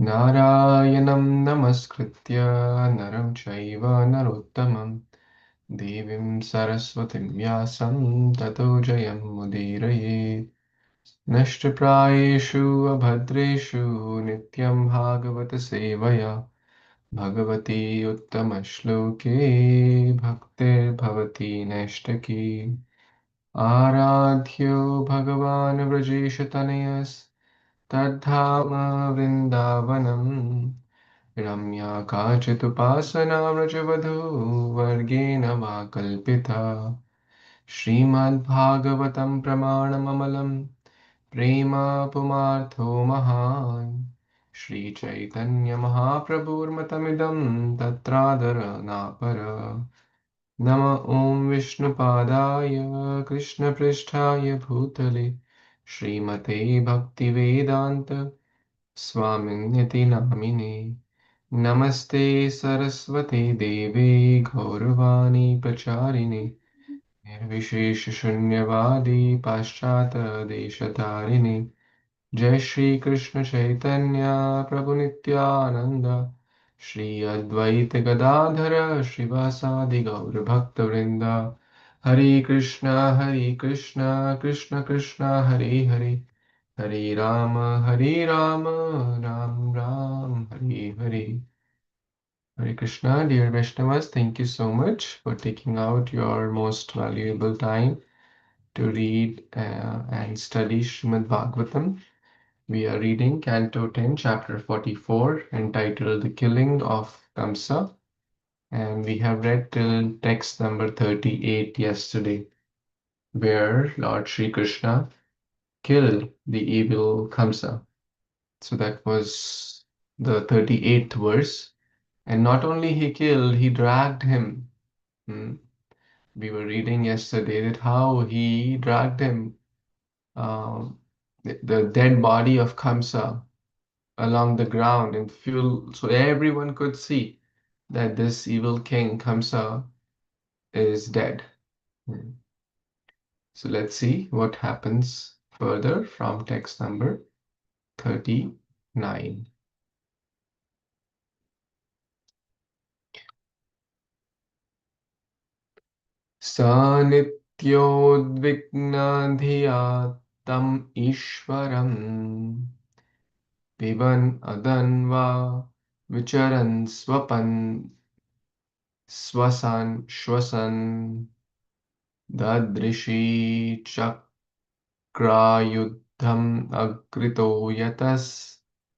नारायणं नमस्कृत्य नरं चैव नरोत्तमं देवीं सरस्वतीं व्यासं ततो जयमुदीरयेत्। नष्टप्रायेषु अभद्रेषु नित्यं भागवतसेवया भगवती उत्तमश्लोके भक्तिर्भवति नैष्टकी। आराध्यो भगवान् व्रजेशतनयस्तद्धाम वृन्दावनम् रम्या काचिदुपासना व्रजवधूवर्गेण वा कल्पिता। श्रीमद्भागवतं प्रमाणममलं प्रेमापुमार्थो महान् श्रीचैतन्यमहाप्रभुर्मतमिदं तत्रादरनापर। नम ॐ विष्णुपादाय कृष्णपृष्ठाय भूतले श्रीमते भक्तिवेदान्त स्वामिन्यति नामिने। नमस्ते सरस्वती देवे गौरवाणी प्रचारिणे निर्विशेषशून्यवादी पाश्चात्यदेशतारिणे। जय श्री कृष्ण चैतन्य प्रभु नित्यानंद श्री अद्वैत गदाधर श्रीवासादि गौर भक्तवृंद। हरे Krishna Krishna Krishna Hare Hare Hare Ram Ram Ram Hare Hare. Hare Krishna, dear Vaishnavas, thank you so much for taking out your most valuable time to read and study Śrīmad-Bhāgavatam. We are reading Canto 10, Chapter 44, entitled The Killing of Kamsa, and we have read till text number 38 yesterday, where Lord Shri Krishna killed the evil Kamsa. So that was the 38th verse. And not only he killed, he dragged him. We were reading yesterday that how he dragged him, the dead body of Kamsa, along the ground and fuel, so everyone could see that this evil king Kamsa is dead. So let's see what happens further from text number 39. Sa nityodvignadhiya tam ishvaram piban adanva vicharan swapan swasan shwasan dadrishi chakrayudham agrito yatas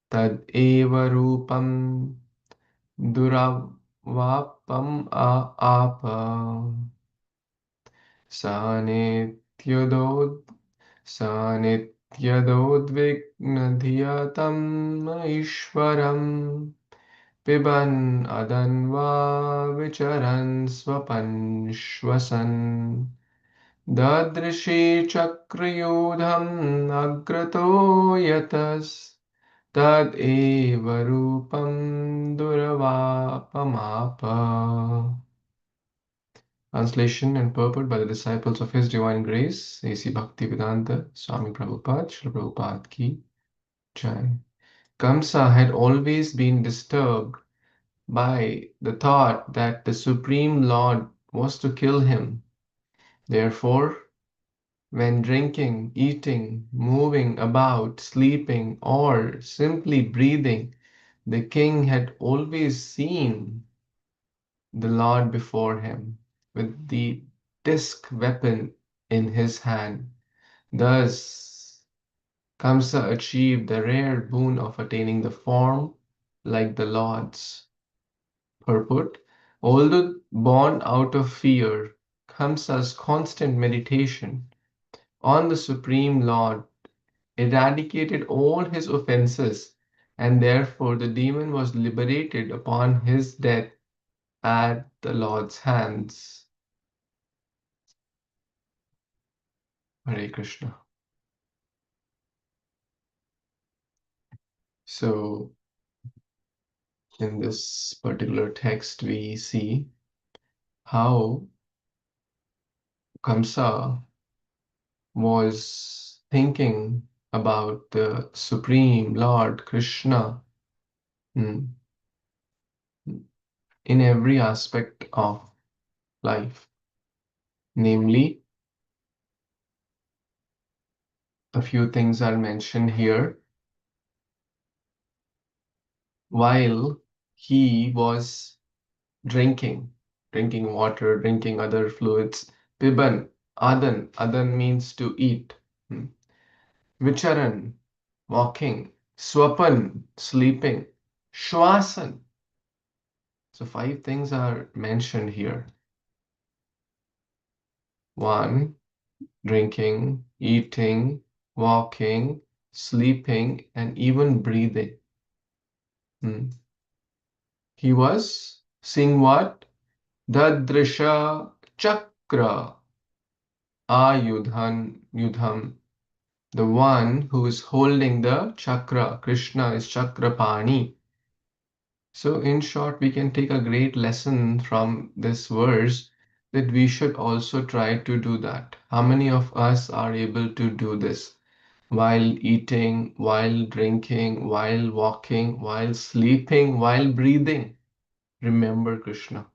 tad eva rupam duravapam apa sanetyodod sanetyodvignadhiyatam ishvaram piban adanva vicharan swapan shwasan dadrishi chakrayudham agrato yatas tad eva rupam duravapamapa. Translation and purport by the disciples of His Divine Grace, A.C. Bhaktivedanta Swami Prabhupada, Srila Prabhupada ki Jai. Kamsa had always been disturbed by the thought that the Supreme Lord was to kill him. Therefore, when drinking, eating, moving about, sleeping, or simply breathing, the king had always seen the Lord before him with the disc weapon in his hand. Thus, Kamsa achieved the rare boon of attaining the form like the Lord's. Purport: although born out of fear, Kamsa's constant meditation on the Supreme Lord eradicated all his offenses, and therefore the demon was liberated upon his death at the Lord's hands. Hare Krishna. So, in this particular text, we see how Kamsa was thinking about the Supreme Lord Krishna in every aspect of life. Namely, a few things are mentioned here. While he was drinking water, drinking other fluids, piban, adan means to eat. Vicharan, walking, swapan, sleeping, shwasan. So 5 things are mentioned here. 1, drinking, eating, walking, sleeping, and even breathing. He was seeing what? Dadrisha chakra yudham. The one who is holding the chakra. Krishna is chakrapani. So in short, we can take a great lesson from this verse that we should also try to do that. How many of us are able to do this? While eating, while drinking, while walking, while sleeping, while breathing. Remember Krishna.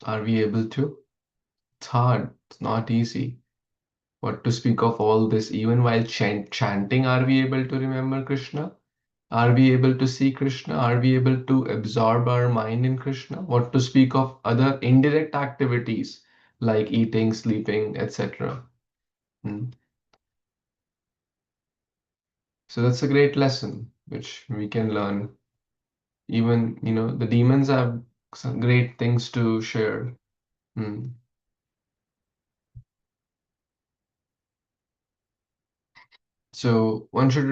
Are we able to? It's hard. It's not easy. What to speak of all this? Even while chanting, are we able to remember Krishna? Are we able to see Krishna? Are we able to absorb our mind in Krishna? What to speak of other indirect activities like eating, sleeping, etc. So that's a great lesson which we can learn. Even, the demons have some great things to share. So one should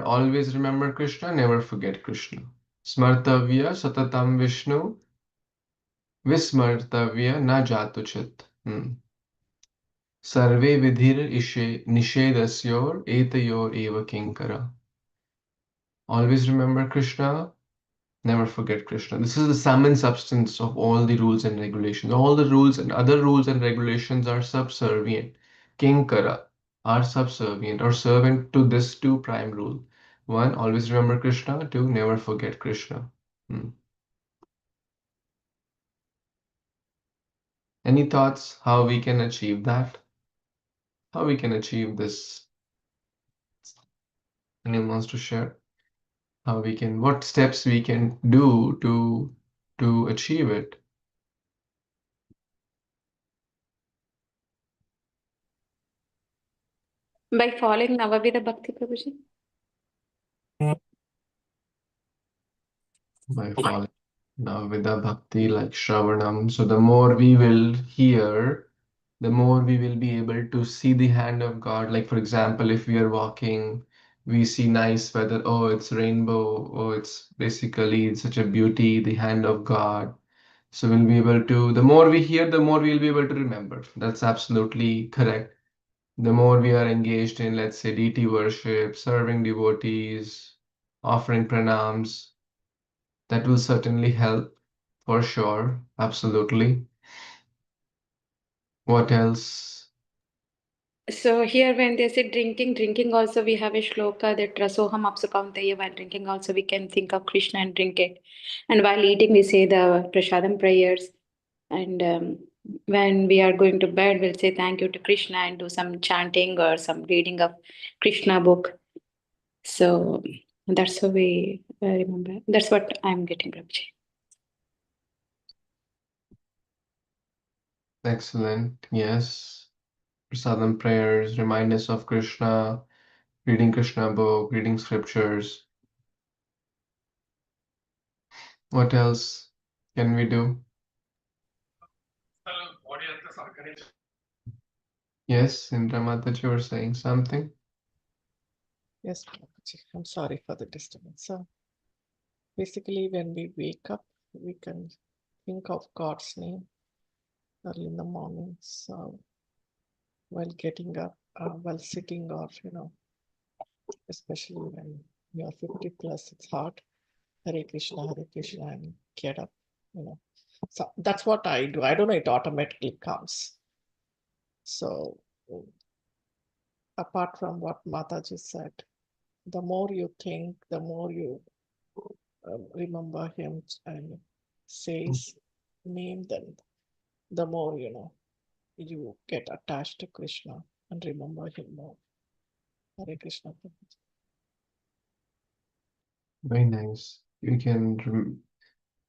always remember Krishna, never forget Krishna. Smartavya satatam Vishnu, vismartavya na jatuchit. Sarve vidhir ishe nishedasyor etayor eva kinkara. Always remember Krishna, never forget Krishna. This is the sum and substance of all the rules and regulations. All the rules and other rules and regulations are subservient. Kinkara are subservient or servant to this 2 prime rule. 1, always remember Krishna. 2, never forget Krishna. Any thoughts how we can achieve that? How we can achieve this? Anyone wants to share? What steps we can do to achieve it? By following Navavida Bhakti, Prabhuji. By following Navavida Bhakti like Shravanam. So the more we will hear, the more we will be able to see the hand of God. Like for example, if we are walking, we see nice weather. Oh, it's rainbow. Oh, it's basically such a beauty, the hand of God. So we'll be able to, the more we hear, the more we'll be able to remember. That's absolutely correct. The more we are engaged in, let's say, deity worship, serving devotees, offering pranams, that will certainly help for sure. Absolutely. What else? So here when they say drinking also we have a shloka that rasoham apsukaunteya. While drinking also we can think of Krishna and drink it. And while eating we say the prasadam prayers. And when we are going to bed we'll say thank you to Krishna and do some chanting or some reading of Krishna book. So that's how we remember. That's what I'm getting, Prabhuji. Excellent. Yes. Prasadam prayers, remind us of Krishna, reading Krishna book, reading scriptures. What else can we do? Yes, Indra Mataji, you were saying something? Yes, Prabhuji. I'm sorry for the disturbance. So basically, when we wake up, we can think of God's name early in the morning. So while getting up, while sitting, or especially when you are 50 plus, it's hard. Hare Krishna, and get up. So that's what I do. I don't know. It automatically comes. So apart from what Mataji said, The more you think, the more you remember him and say his name, then the more you get attached to Krishna and remember him more. Hare Krishna. Very nice. We can,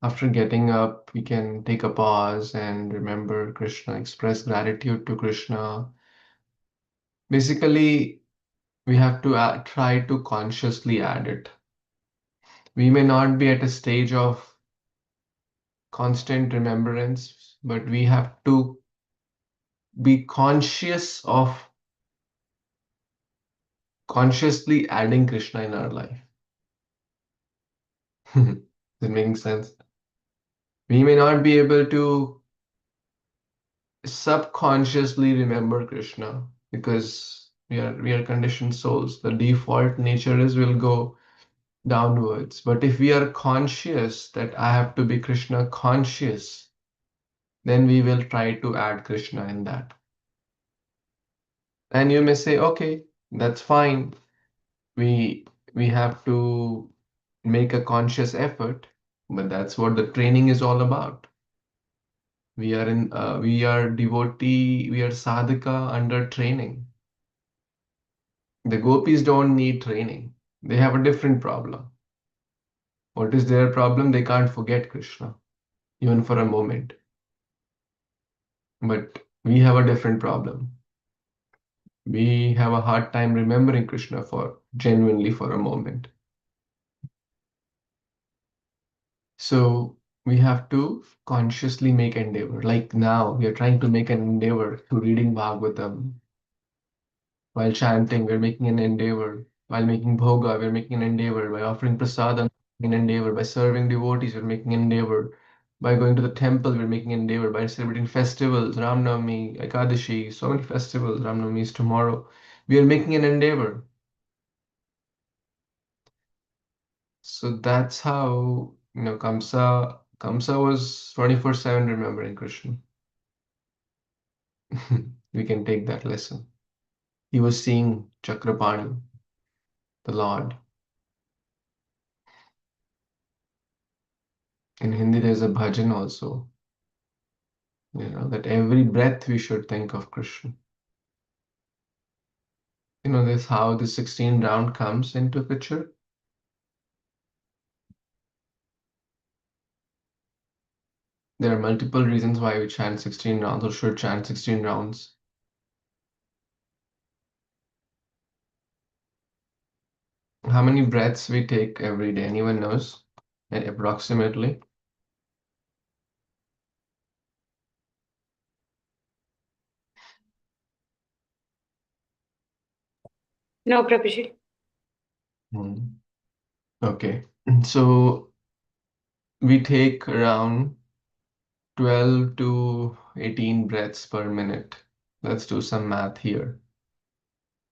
after getting up, we can take a pause and remember Krishna, express gratitude to Krishna. Basically, we have to try to consciously add it. We may not be at a stage of constant remembrance, but we have to be conscious of consciously adding Krishna in our life. Is it making sense? We may not be able to subconsciously remember Krishna because we are conditioned souls. The default nature is we'll go downwards. But if we are conscious that I have to be Krishna conscious, then we will try to add Krishna in that. And you may say, okay, that's fine. We have to make a conscious effort, but that's what the training is all about. We are devotee, we are sadhaka under training. The gopis don't need training. They have a different problem. What is their problem? They can't forget Krishna, even for a moment. But we have a different problem. We have a hard time remembering Krishna genuinely for a moment. So we have to consciously make endeavor. Like now, we are trying to make an endeavor to reading Bhagavatam. While chanting, we're making an endeavor. While making bhoga, we're making an endeavor. By offering prasadam, an endeavor. By serving devotees, we're making an endeavor. By going to the temple, we're making an endeavor. By celebrating festivals, Ram Navami, Ekadashi, so many festivals, Ram Navami is tomorrow. We are making an endeavor. So that's how, Kamsa was 24/7 remembering Krishna. We can take that lesson. He was seeing Chakrapani, the Lord. In Hindi, there's a bhajan also, that every breath we should think of Krishna. This how the 16 round comes into picture. There are multiple reasons why we chant 16 rounds or should chant 16 rounds. How many breaths we take every day? Anyone knows? Approximately. No, Prabhuji. Okay. So we take around 12 to 18 breaths per minute. Let's do some math here.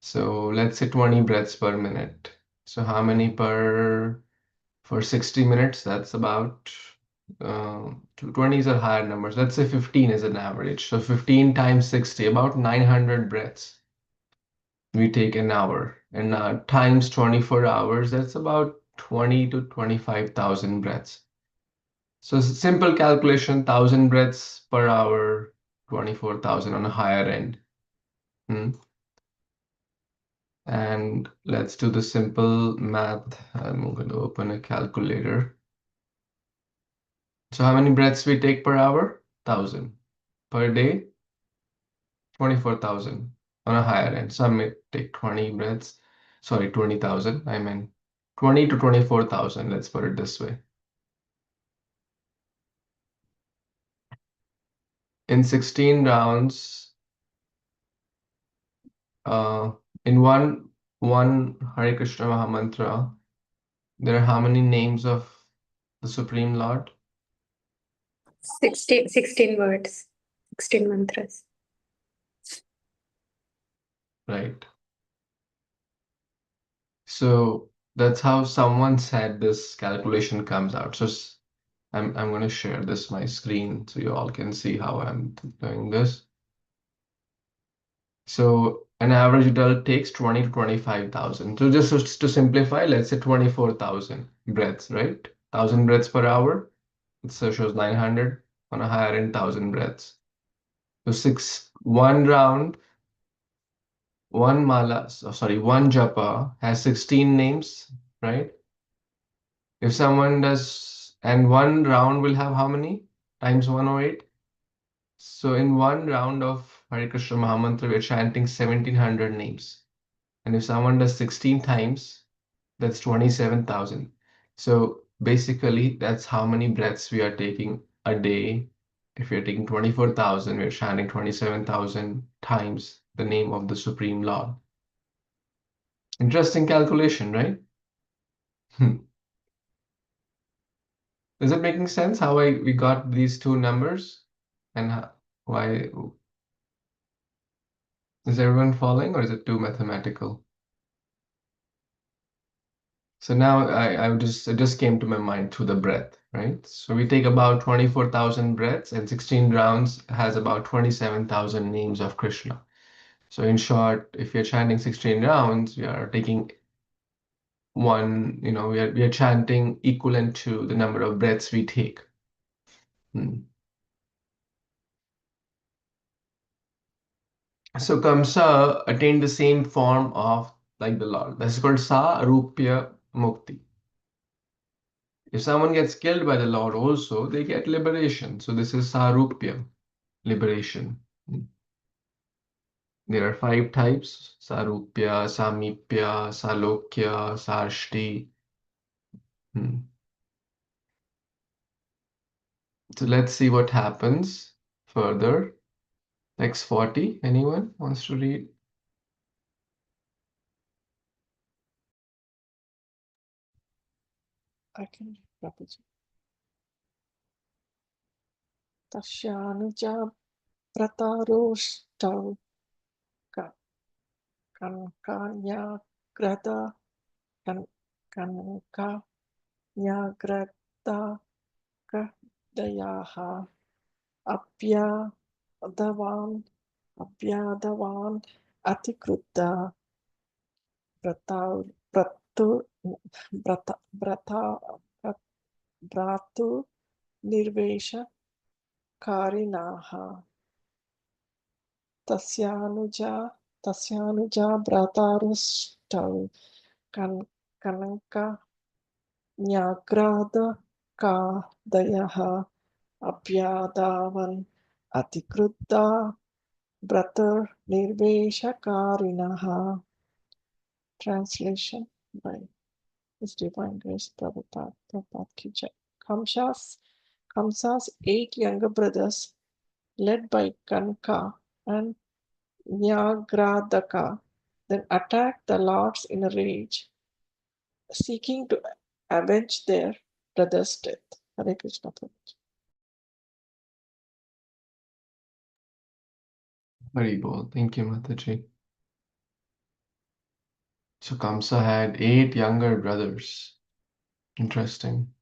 So let's say 20 breaths per minute. So how many for 60 minutes? That's about 20s are higher numbers. Let's say 15 is an average. So 15 times 60, about 900 breaths we take an hour. And times 24 hours, that's about 20 to 25,000 breaths. So simple calculation, 1,000 breaths per hour, 24,000 on a higher end. And let's do the simple math. I'm going to open a calculator. So how many breaths we take per hour? 1,000. Per day? 24,000 on a higher end. Some may take 20 breaths. Sorry, 20,000. I meant 20 to 24,000. Let's put it this way. In 16 rounds, in one Hare Krishna Mahamantra, there are how many names of the Supreme Lord? 16 words, 16 mantras. Right. So that's how someone said this calculation comes out. So I'm going to share my screen so you all can see how I'm doing this. So an average adult takes 20 to 25,000. So just to simplify, let's say 24,000 breaths, right? 1,000 breaths per hour. It shows 900 on a higher end, 1,000 breaths. So one round, one one japa has 16 names, right? If someone does, and one round will have how many? Times 108. So in one round of Hare Krishna Mahamantra, we're chanting 1,700 names. And if someone does 16 times, that's 27,000. So basically, that's how many breaths we are taking a day. If we're taking 24,000, we're chanting 27,000 times the name of the Supreme Lord. Interesting calculation, right? Is it making sense how we got these two numbers and why? Is everyone following, or is it too mathematical? So now it just came to my mind through the breath, right? So we take about 24,000 breaths, and 16 rounds has about 27,000 names of Krishna. So in short, if you're chanting 16 rounds, we are taking one, we are chanting equivalent to the number of breaths we take. So Kamsa attained the same form of like the Lord. That's called Sarupya Mukti. If someone gets killed by the Lord also, they get liberation. So this is Sarupya, liberation. There are 5 types: Sarupya, Samipya, Salokya, Sarshti. So let's see what happens further. Text 40. Anyone wants to read? I can read, Prabhuji. Tasyanuja prataroštau kankanyagrata kankanyagrata kadayaha apyadavan atikrutta bratu nirvesha karinaha tasyanuja brataruštau kananka nyagrada kadayaha apyadavan atikrutta brata nirvesha karinaha. Translation by His Divine Grace Prabhupada Ki Jai. Kamsa's 8 younger brothers, led by Kanka and Nyagradaka, then attacked the lords in a rage, seeking to avenge their brother's death. Hare Krishna Prabhuji. Very bol. Thank you, Mataji. So Kamsa had 8 younger brothers. Interesting.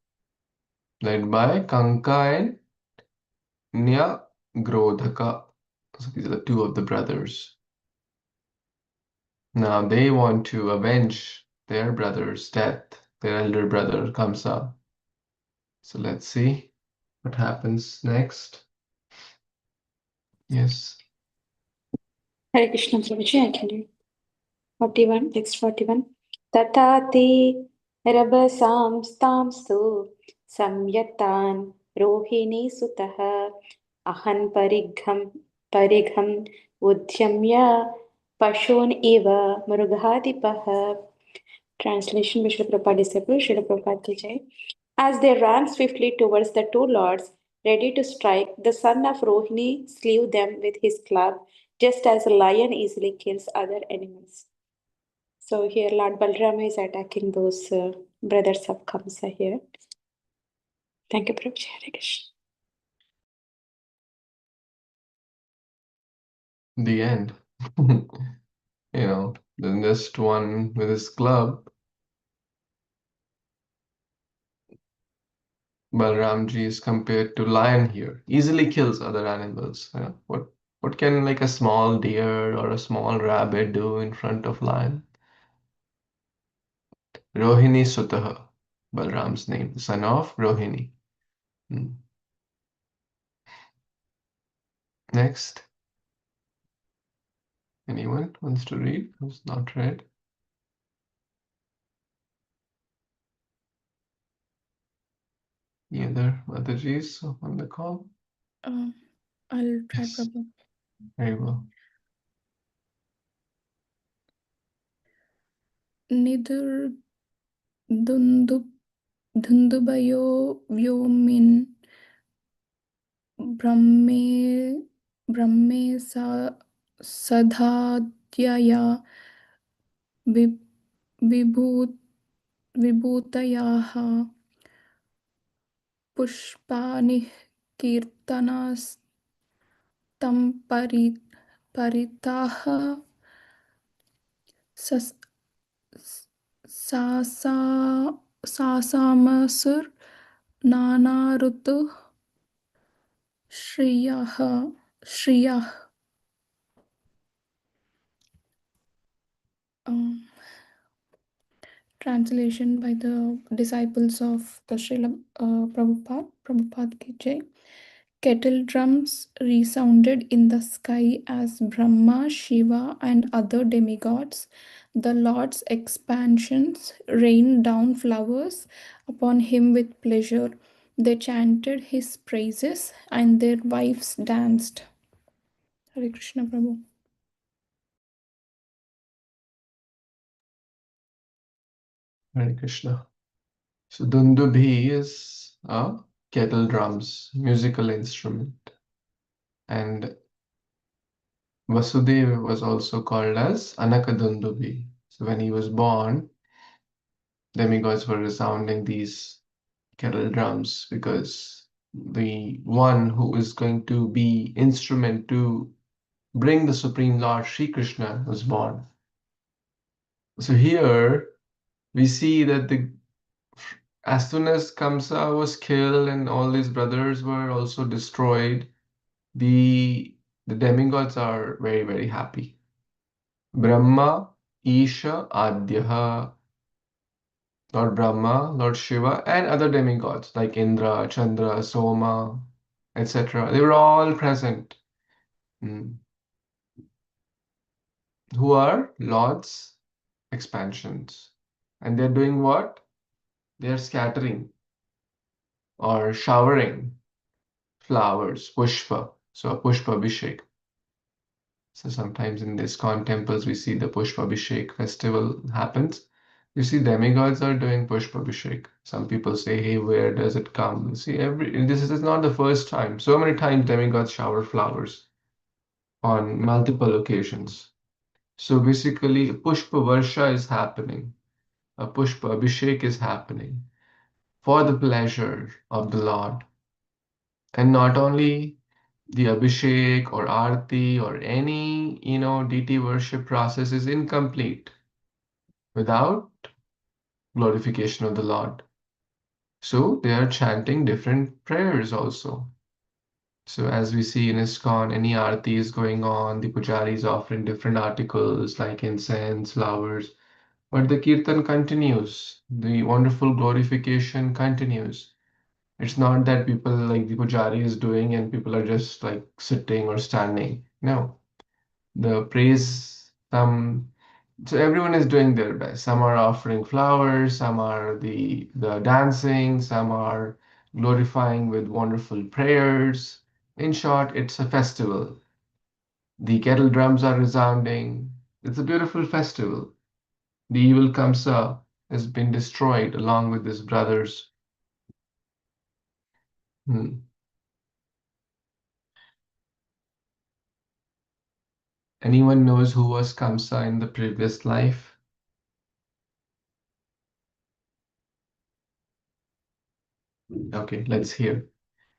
Led by Kanka and Nyagrodhaka. So these are the 2 of the brothers. Now they want to avenge their brother's death, their elder brother Kamsa. So let's see what happens next. Yes. Hare Krishna Prabhuji, I can read. 41, text 41. Tatati rabasam stamstu samyatan rohini sutaha ahan parigham udhyamya pashun iva mrughadipaha. Translation by Srila Prabhupada disciple, Srila Prabhupada Ki Jai. As they ran swiftly towards the 2 lords, ready to strike, the son of Rohini slew them with his club, just as a lion easily kills other animals. So here Lord Balrama is attacking those brothers of Kamsa here. Thank you, Prabhuji. Hare Krishna. The end. The next one with his club, Balramji is compared to lion here. Easily kills other animals. What What can like a small deer or a small rabbit do in front of lion? Rohini Sutaha, Balram's name, the son of Rohini. Next. Anyone wants to read who's not read? Any other Matajis on the call? I'll try, Yes. Prabhu. Very well. Nidur Dhundubayo Vyomin Brahme Sadhadyaya Vibhutayaha Pushpani Kirtanastam Paritaha Sasamasur Nanarutu Shriyah. Translation by the disciples of the Srila Prabhupada Ki Jai. Kettle drums resounded in the sky as Brahma, Shiva, and other demigods, the Lord's expansions, rained down flowers upon him with pleasure. They chanted his praises and their wives danced. Hare Krishna, Prabhu. Hare Krishna. So Dundubhi is a kettle drums, musical instrument. And Vasudeva was also called as Anakadundubhi. So when he was born, demigods were resounding these kettle drums because the one who is going to be instrument to bring the Supreme Lord Sri Krishna was born. So here we see that as soon as Kamsa was killed and all his brothers were also destroyed, the demigods are very, very happy. Brahma, Isha, Adyaha, Lord Brahma, Lord Shiva, and other demigods like Indra, Chandra, Soma, etc. They were all present. Who are Lord's expansions. And they're doing what? They're scattering or showering flowers, pushpa. So a pushpa abhishek. So sometimes in ISKCON temples we see the pushpa abhishek festival happens. You see demigods are doing pushpa abhishek. Some people say, hey, where does it come? You see, this is not the first time. So many times demigods shower flowers on multiple occasions. So basically pushpa varsha is happening. A pushpa abhishek is happening for the pleasure of the Lord. And not only the abhishek or arti or any, deity worship process is incomplete without glorification of the Lord. So they are chanting different prayers also. So as we see in ISKCON, any arti is going on, the pujari is offering different articles like incense, flowers, but the kirtan continues, the wonderful glorification continues. It's not that people like the pujari is doing and people are just like sitting or standing. No, the praise, so everyone is doing their best. Some are offering flowers, some are the dancing, some are glorifying with wonderful prayers. In short, it's a festival. The kettle drums are resounding. It's a beautiful festival. The evil Kamsa has been destroyed along with his brothers. Anyone knows who was Kamsa in the previous life? Okay, let's hear.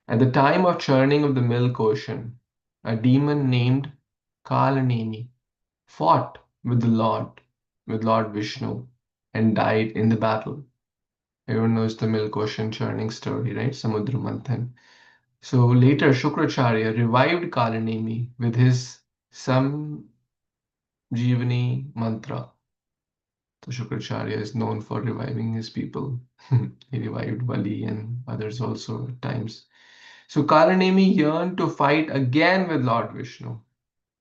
At the time of churning of the milk ocean, a demon named Kalanini fought with Lord Vishnu, and died in the battle. Everyone knows the milk ocean churning story, right? Samudra Manthan. So later Shukracharya revived Kalanemi with his Samjivani mantra. So Shukracharya is known for reviving his people. He revived Bali and others also at times. So Kalanemi yearned to fight again with Lord Vishnu.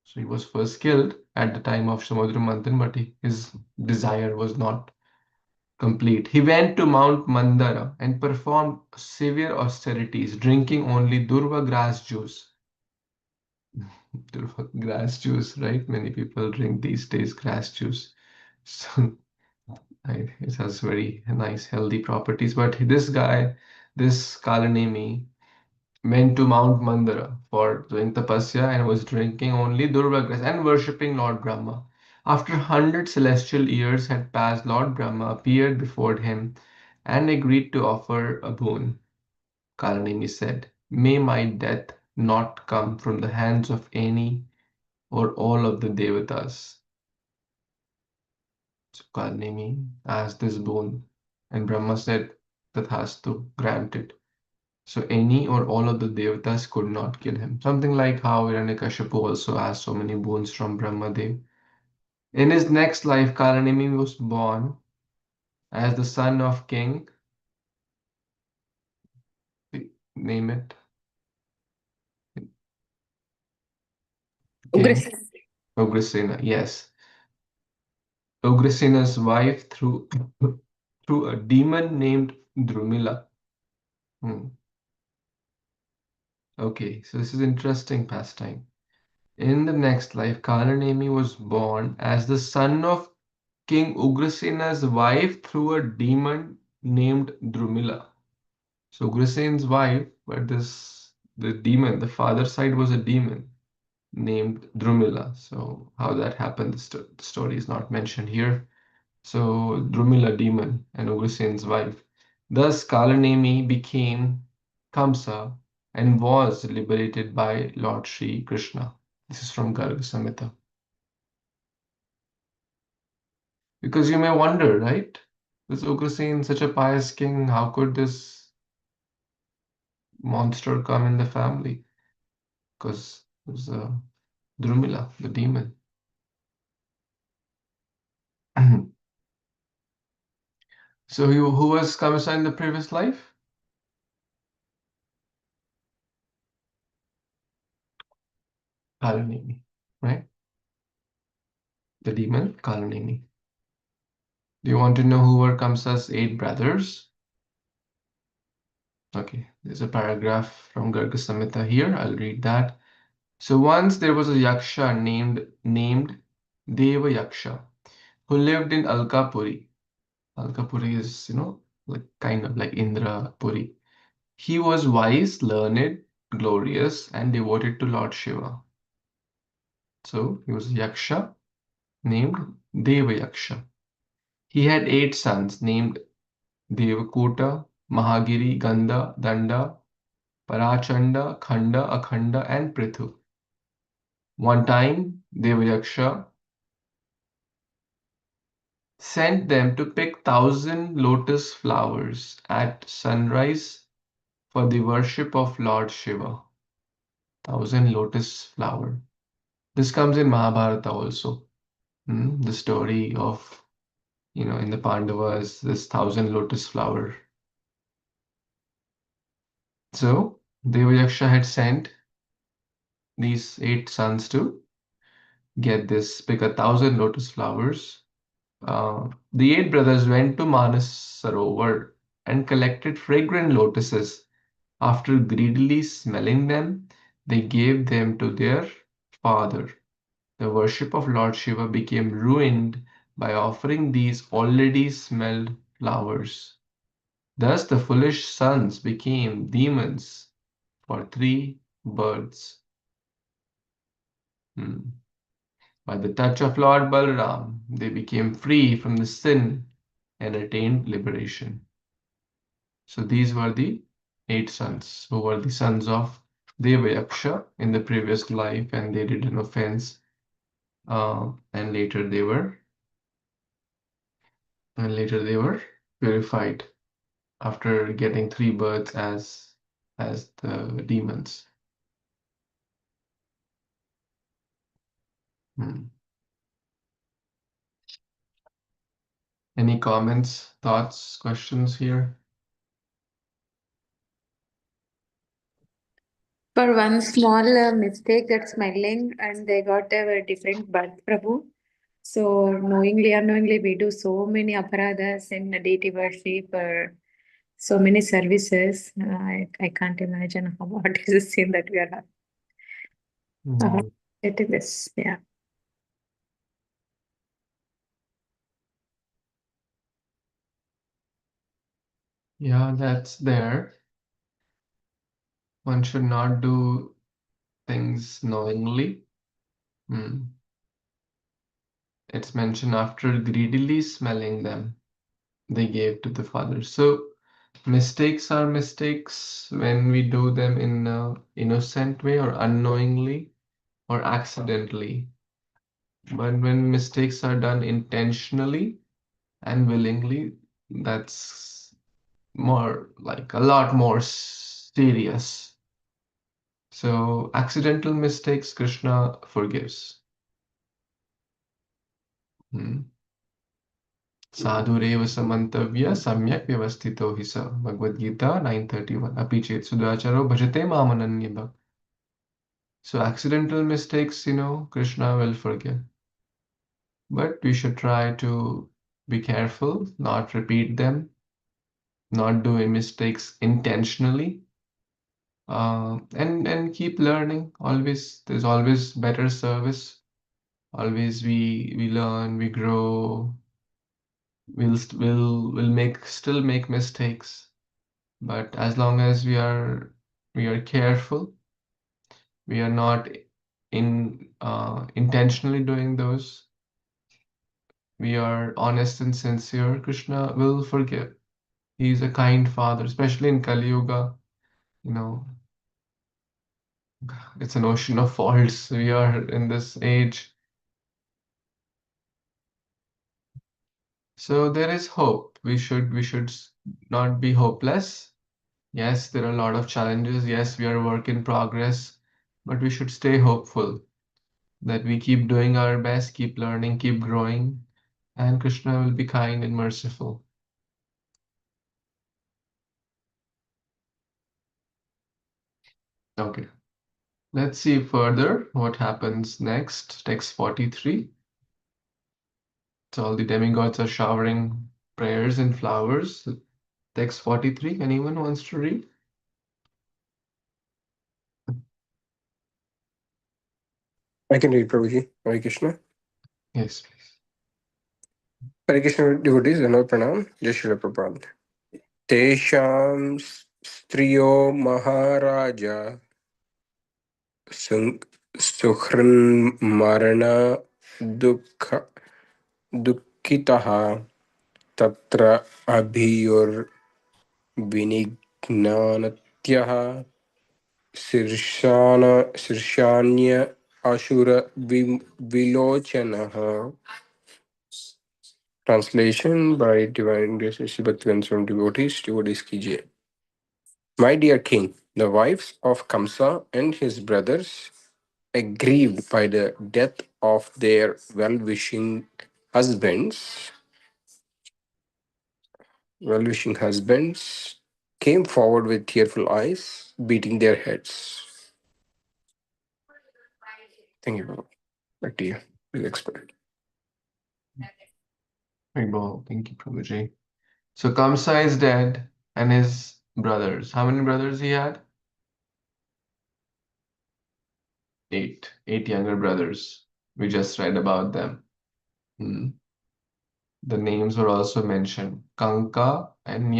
So he was first killed at the time of Samudra Manthan, but his desire was not complete. He went to Mount Mandara and performed severe austerities, drinking only Durva grass juice. Durva grass juice, right? Many people drink these days grass juice. So it has very nice, healthy properties. But this guy, this Kalanemi, went to Mount Mandara for doing tapasya and was drinking only Durva grass and worshipping Lord Brahma. After 100 celestial years had passed, Lord Brahma appeared before him and agreed to offer a boon. Kalanemi said, "May my death not come from the hands of any or all of the devatas." So Kalanemi asked this boon, and Brahma said, "Tathastu, granted." So any or all of the devatas could not kill him. Something like how Hiranyakashipu also asked so many boons from Brahmadev. In his next life, Kalanemi was born as the son of King, name it, King Ugrasena. Ugrasena. Yes, Ugrasena's wife through a demon named Drumila. Okay, so this is interesting pastime. In the next life, Kalanemi was born as the son of King Ugrasena's wife through a demon named Drumila. So Ugrasena's wife, but the demon, the father's side was a demon named Drumila. So how that happened, the story is not mentioned here. So Drumila demon and Ugrasena's wife. Thus Kalanemi became Kamsa and was liberated by Lord Sri Krishna. This is from Garga Samhita. Because you may wonder, right? This Ugrasen, such a pious king, how could this monster come in the family? Because it was Drumila, the demon. So who was Kamsa in the previous life? Kalanemi, right? The demon, Kalanemi. Do you want to know who were Kamsa's 8 brothers? Okay, there's a paragraph from Garga Samhita here. I'll read that. So once there was a yaksha named Deva Yaksha who lived in Alkapuri. Alkapuri is, like kind of like Indra Puri. He was wise, learned, glorious, and devoted to Lord Shiva. So he was a yaksha named Deva Yaksha. He had 8 sons named Devakuta, Mahagiri, Ganda, Danda, Parachanda, Khanda, Akhanda, and Prithu. One time, Devayaksha sent them to pick 1,000 lotus flowers at sunrise for the worship of Lord Shiva. 1,000 lotus flower. This comes in Mahabharata also. The story of, in the Pandavas, this 1,000 lotus flower. So, Devayaksha had sent these 8 sons to pick 1,000 lotus flowers. The 8 brothers went to Manas Sarovar and collected fragrant lotuses. After greedily smelling them, they gave them to their father. The worship of Lord Shiva became ruined by offering these already smelled flowers. Thus the foolish sons became demons for 3 birds. By the touch of Lord Balaram, they became free from the sin and attained liberation. So these were the 8 sons who were the sons of Devayaksha in the previous life, and they did an offense, and later they were purified after getting 3 births as as the demons. Any comments, thoughts, questions here? For one small mistake, that smelling, and they got a different birth, Prabhu. So knowingly, unknowingly, we do so many aparadhas in deity worship, so many services. I can't imagine what is the sin that we are getting this. Yeah. Yeah, that's there. One should not do things knowingly. It's mentioned after greedily smelling them, they gave to the Father. So mistakes are mistakes when we do them in an innocent way or unknowingly or accidentally. But when mistakes are done intentionally and willingly, that's more like a lot more serious. So accidental mistakes, Krishna forgives. Sadhurev samantavya samyak vyavastito hi sa. Bhagavad Gita 9:31. Api chet sudacharo bhajate mamananya bhak. So accidental mistakes, Krishna will forgive. But we should try to be careful, not repeat them, not doing mistakes intentionally, and keep learning. Always, there's always better service. Always we learn, we grow. We'll still make mistakes, but as long as we are careful, we are not intentionally doing those, we are honest and sincere, Krishna will forgive. He's a kind father, especially in Kali Yuga. It's an ocean of faults. We are in this age. So there is hope. We should not be hopeless. Yes, there are a lot of challenges. Yes, we are a work in progress, but we should stay hopeful that we keep doing our best, keep learning, keep growing, and Krishna will be kind and merciful. Okay, let's see further what happens next. Text 43. So all the demigods are showering prayers and flowers. Text 43. Anyone wants to read? I can read, Prabhuji. Hare Krishna. Yes, please. Hare Krishna devotees, and all pranam. Jai Shri Prabhupada. Tesham striyo maharaja sukhran marana dukkitaha tatra abhiyur vinignanatyaha Sirshanya Ashura Vilochanaha. Translation by Divine Grace Sri Bhaktivedanta Swami devotees ki jai. My dear king, the wives of Kamsa and his brothers, aggrieved by the death of their well-wishing husbands, came forward with tearful eyes, beating their heads. Thank you, Baba. Back to you. Please explain. Thank you, Prabhuji. So Kamsa is dead, and his brothers. How many brothers he had? 8. 8 younger brothers. We just read about them. The names were also mentioned. Kanka and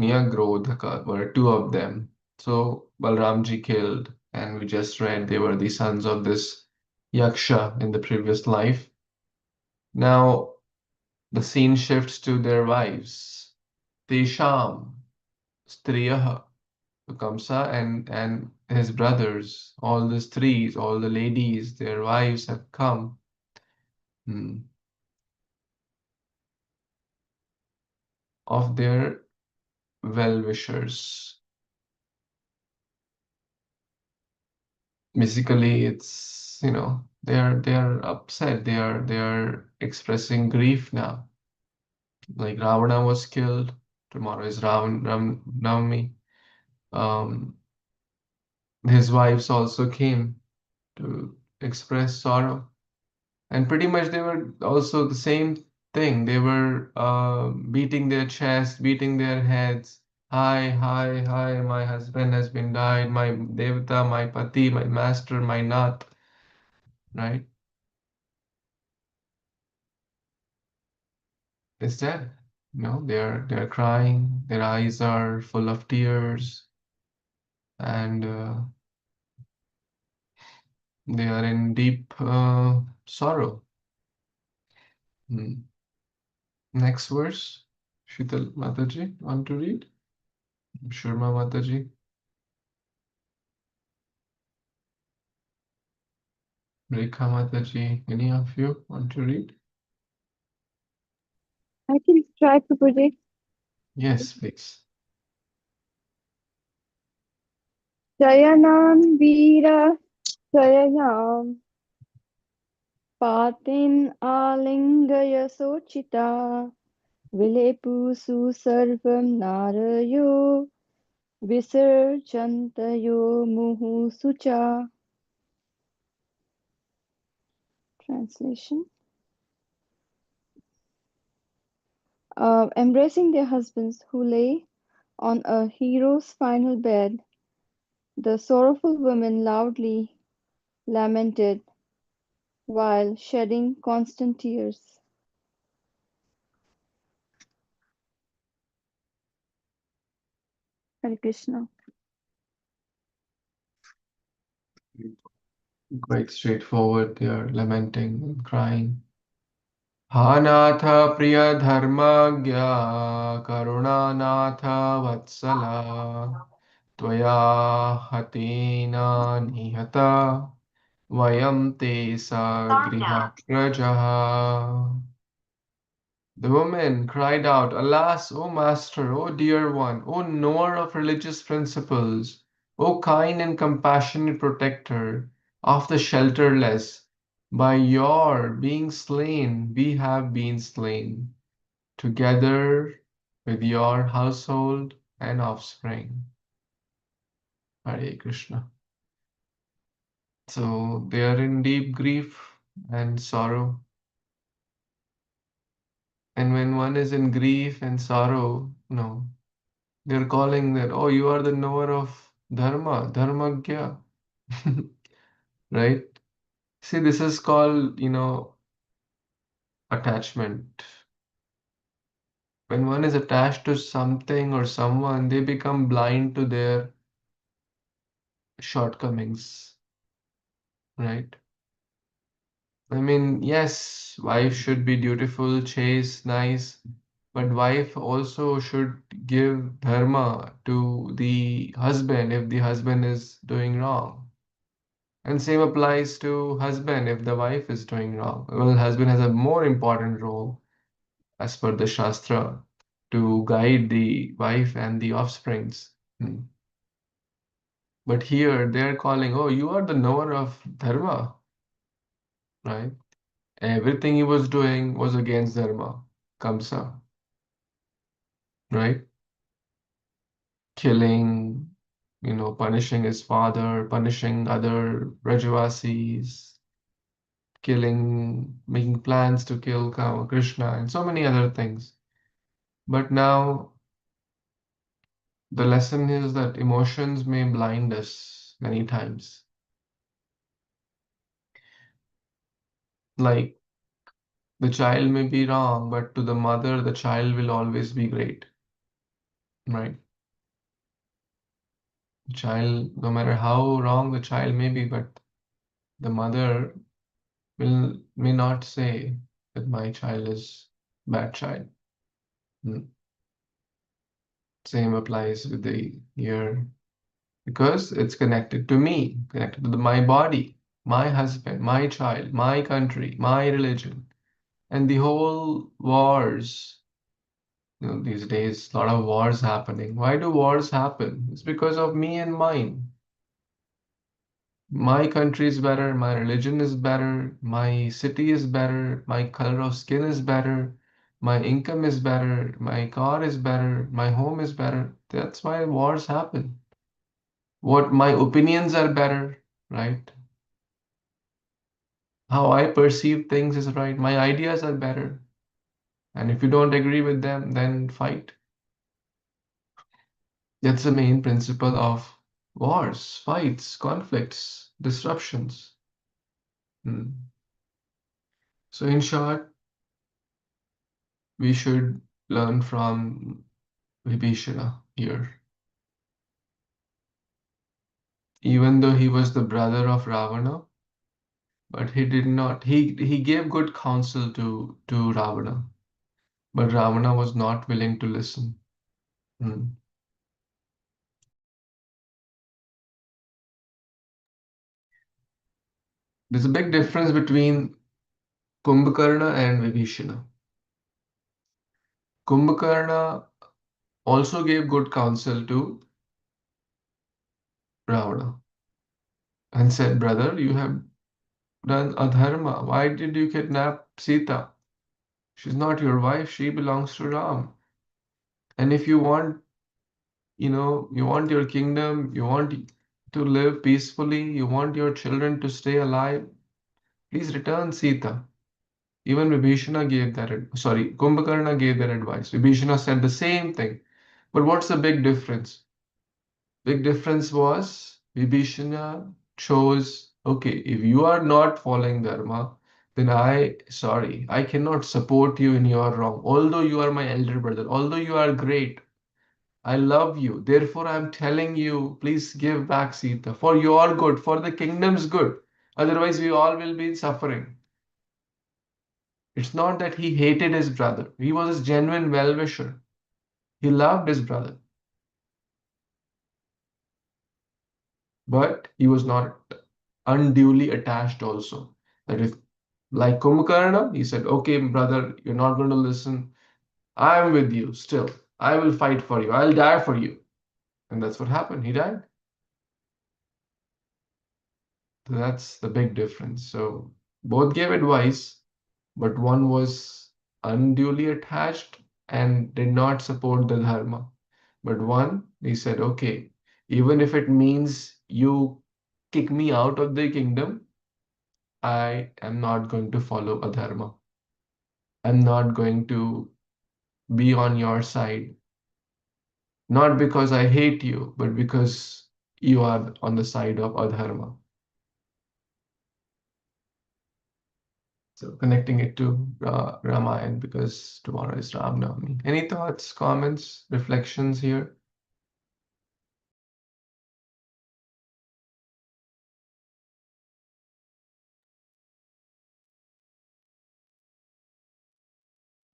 Nyagrodhaka were 2 of them. So Balramji killed, and we just read they were the sons of this Yaksha in the previous life. Now the scene shifts to their wives. Tesham Striyaha. So Kamsa and his brothers, all the strees, all the ladies, their wives have come. Of their well-wishers. Basically, it's, they are upset. They are expressing grief now. Like Ravana was killed. Tomorrow is Navami. His wives also came to express sorrow. And pretty much they were also the same thing. They were beating their chest, beating their heads. Hi, hi, hi, my husband has been died. My devata, my pati, my master, my nath. Right? Is dead. They're crying. Their eyes are full of tears, and they are in deep sorrow. Next verse, Shital Mataji, want to read? Sharma Mataji, Rekha Mataji, any of you want to read? I can try, Prabhuji. Yes, please. Shayanam Veera Shayanam Patin Alingaya Sochita Vilepu Susarvam Narayo Visarchantayo Muhu Sucha. Translation. Embracing their husbands who lay on a hero's final bed, the sorrowful women loudly lamented while shedding constant tears. Hare Krishna. Quite straightforward. They are lamenting and crying. Hanatha Priya Dharmagya Karunanatha Vatsala Tvaya Hatina Nihata Vayam Te Sagriha Prajaha. The woman cried out, Alas, O Master, O dear one, O knower of religious principles, O kind and compassionate protector of the shelterless, by your being slain, we have been slain, together with your household and offspring. Hare Krishna. So they are in deep grief and sorrow. And when one is in grief and sorrow, they're calling that, oh, you are the knower of Dharma, Dharmagya. Right? See, this is called, attachment. When one is attached to something or someone, they become blind to their shortcomings, right? I mean, yes, wife should be dutiful, chaste, nice, but wife also should give dharma to the husband if the husband is doing wrong. And same applies to husband if the wife is doing wrong. Well, husband has a more important role as per the Shastra to guide the wife and the offsprings. But here they're calling, oh, you are the knower of dharma, right? Everything he was doing was against dharma, Kamsa, right? Killing, punishing his father, punishing other Brajavasis, killing, making plans to kill Kṛṣṇa, and so many other things. But now the lesson is that emotions may blind us many times. Like the child may be wrong, but to the mother, the child will always be great, right? The child, no matter how wrong the child may be, but the mother may not say that my child is bad child. Same applies with the ear because it's connected to me, connected to my body, my husband, my child, my country, my religion, and the whole wars. These days, a lot of wars happening. Why do wars happen? It's because of me and mine. My country is better, my religion is better, my city is better, my color of skin is better, my income is better, my car is better, my home is better. That's why wars happen. What my opinions are better, right? How I perceive things is right. My ideas are better. And if you don't agree with them, then fight. That's the main principle of wars, fights, conflicts, disruptions. So in short, we should learn from Vibhishana here. Even though he was the brother of Ravana, but he did not, he gave good counsel to Ravana, but Ravana was not willing to listen. There's a big difference between Kumbhakarna and Vibhishana. Kumbhakarna also gave good counsel to Ravana and said, brother, you have done adharma. Why did you kidnap Sita? She's not your wife, she belongs to Ram. And if you want, you want your kingdom, you want to live peacefully, you want your children to stay alive, please return Sita. Even Vibhishana gave that, Kumbhakarna gave that advice. Vibhishana said the same thing. But what's the big difference? Big difference was Vibhishana chose, okay, if you are not following Dharma, then I cannot support you in your wrong. Although you are my elder brother, although you are great, I love you. Therefore, I'm telling you, please give back Sita for your good, for the kingdom's good. Otherwise, we all will be suffering. It's not that he hated his brother. He was his genuine well-wisher. He loved his brother. But he was not unduly attached also. That if, like Kumbhakarna, he said, okay, brother, you're not going to listen. I'm with you still. I will fight for you. I'll die for you. And that's what happened. He died. So that's the big difference. So both gave advice, but one was unduly attached and did not support the dharma. But one, he said, okay, even if it means you kick me out of the kingdom, I am not going to follow adharma. I'm not going to be on your side. Not because I hate you, but because you are on the side of adharma. So connecting it to Ramayana, because tomorrow is Ram Navami. Any thoughts, comments, reflections here?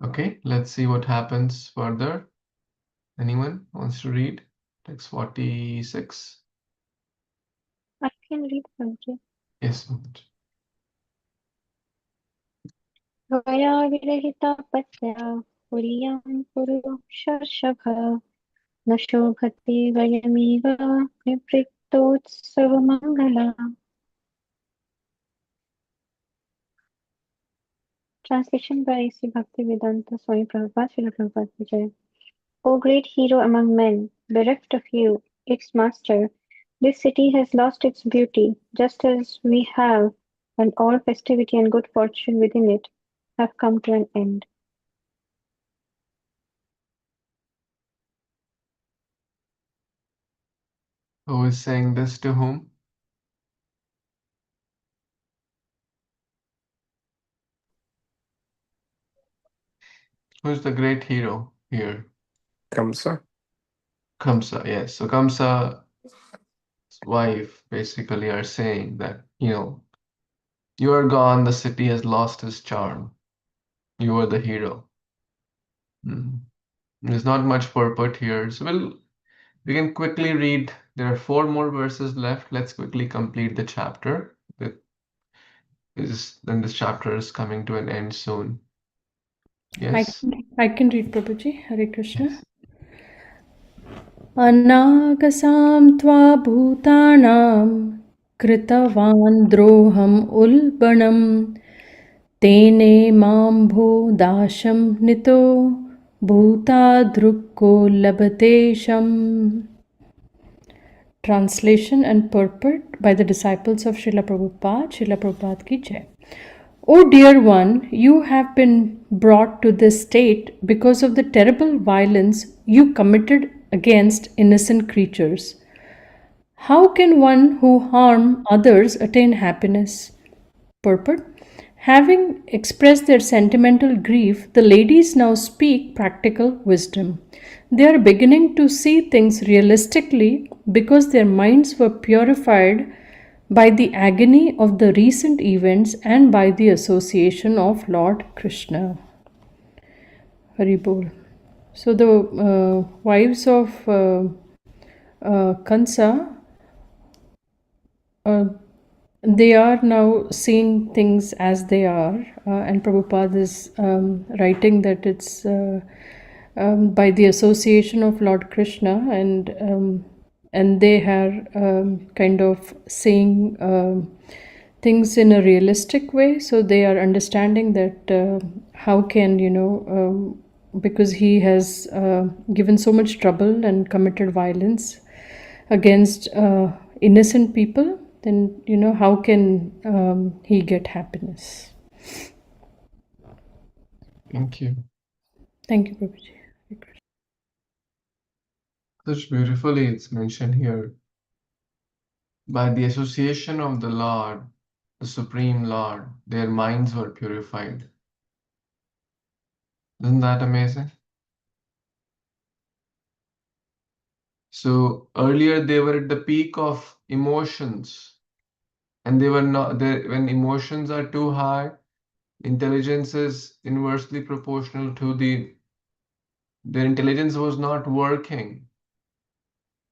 Okay, let's see what happens further. Anyone wants to read? Text 46. I can read something. Yes. त्वया विरहितापत्या पुर्यां कुरु शर्षभ न शोभते वयमिव निवृत्तोत्सवमङ्गला. Translation by Sri Bhaktivedanta Swami Prabhupada, Srila Prabhupada Ki Jai. O great hero among men, bereft of you, its master, this city has lost its beauty, just as we have, and all festivity and good fortune within it have come to an end. Who is saying this to whom? Who's the great hero here? Kamsa. Kamsa, yes. So Kamsa's wife basically are saying that, you are gone, the city has lost its charm. You are the hero. There's not much purport here. So we can quickly read. There are 4 more verses left. Let's quickly complete the chapter. Then this chapter is coming to an end soon. Yes. I can read, Prabhuji. Hare Krishna. Yes. Anagasam tva bhutanam कृतवान् द्रोहम् उल्बणम् तेने माम्भो दाशं नितो भूतादृक्को लभते शम्. Translation and purport by the disciples of Srila Prabhupada. Srila Prabhupada ki jai. O dear one, you have been brought to this state because of the terrible violence you committed against innocent creatures. How can one who harm others attain happiness? Purport. Having expressed their sentimental grief, the ladies now speak practical wisdom. They are beginning to see things realistically because their minds were purified by the agony of the recent events and by the association of Lord Kṛṣṇa. Hari Bol. So the wives of Kansa, they are now seeing things as they are, and Prabhupada is writing that it's by the association of Lord Krishna, and they are kind of seeing things in a realistic way. So they are understanding that how can because he has given so much trouble and committed violence against innocent people, then how can he get happiness? Thank you. Thank you, Prabhuji. Such beautifully it's mentioned here. By the association of the Lord, the Supreme Lord, their minds were purified. Isn't that amazing? So earlier they were at the peak of emotions, and they were not there. When emotions are too high, intelligence is inversely proportional to their intelligence was not working.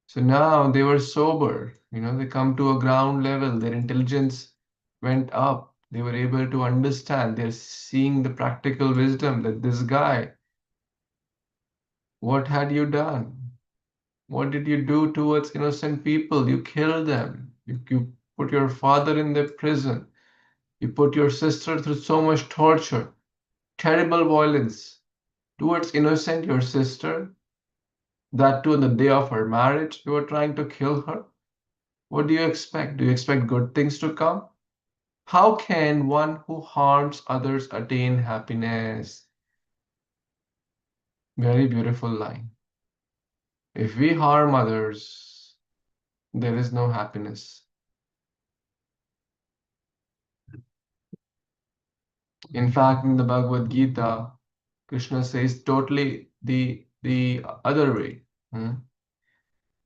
So now they were sober, they come to a ground level, their intelligence went up, they were able to understand, they're seeing the practical wisdom that this guy, what had you done? What did you do towards innocent people? You killed them. You put your father in the prison. You put your sister through so much torture, terrible violence towards innocent your sister. That too on the day of her marriage, you were trying to kill her. What do you expect? Do you expect good things to come? How can one who harms others attain happiness? Very beautiful line. If we harm others, there is no happiness. In fact, in the Bhagavad Gita, Krishna says totally the other way.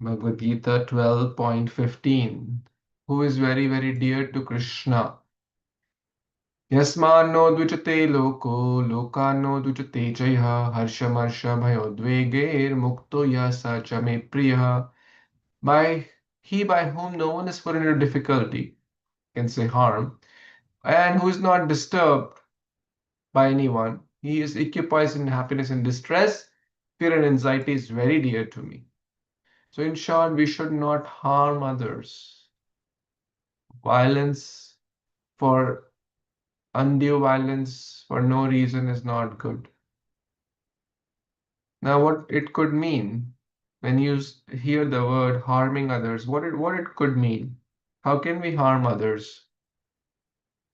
Bhagavad Gita 12.15. Who is very, very dear to Krishna? Yasmano dvijate loko, lokano dvijate jaya, harshamarsha bhayodveger, mukto yasa chame priya. By whom no one is put into difficulty, can say harm, and who is not disturbed by anyone. He is occupied in happiness and distress. Fear and anxiety is very dear to me. So in short, we should not harm others. Violence for undue violence for no reason is not good. Now, what it could mean when you hear the word harming others, what it could mean? How can we harm others?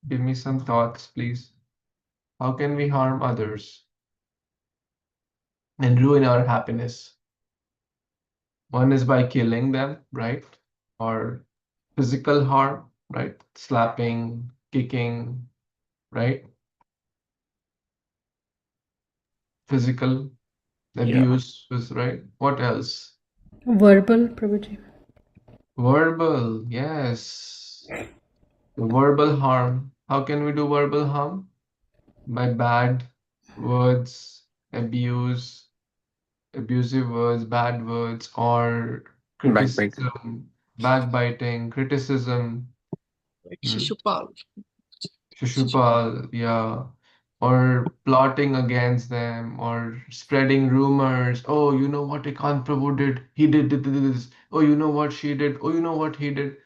Give me some thoughts, please. How can we harm others and ruin our happiness? One is by killing them, right? Or physical harm, right? Slapping, kicking, right? Physical Yeah. abuse was right. What else? Verbal, Prabhuji. Verbal, yes. Verbal harm. How can we do verbal harm? By bad words, abuse, abusive words, bad words, or Backbiting. criticism, backbiting, criticism, Like hmm, Shishupal. Shishupal, yeah, or plotting against them, or spreading rumors. Oh, you know what Ekant Prabhu did? He did this. Oh, you know what she did? Oh, you know what he did?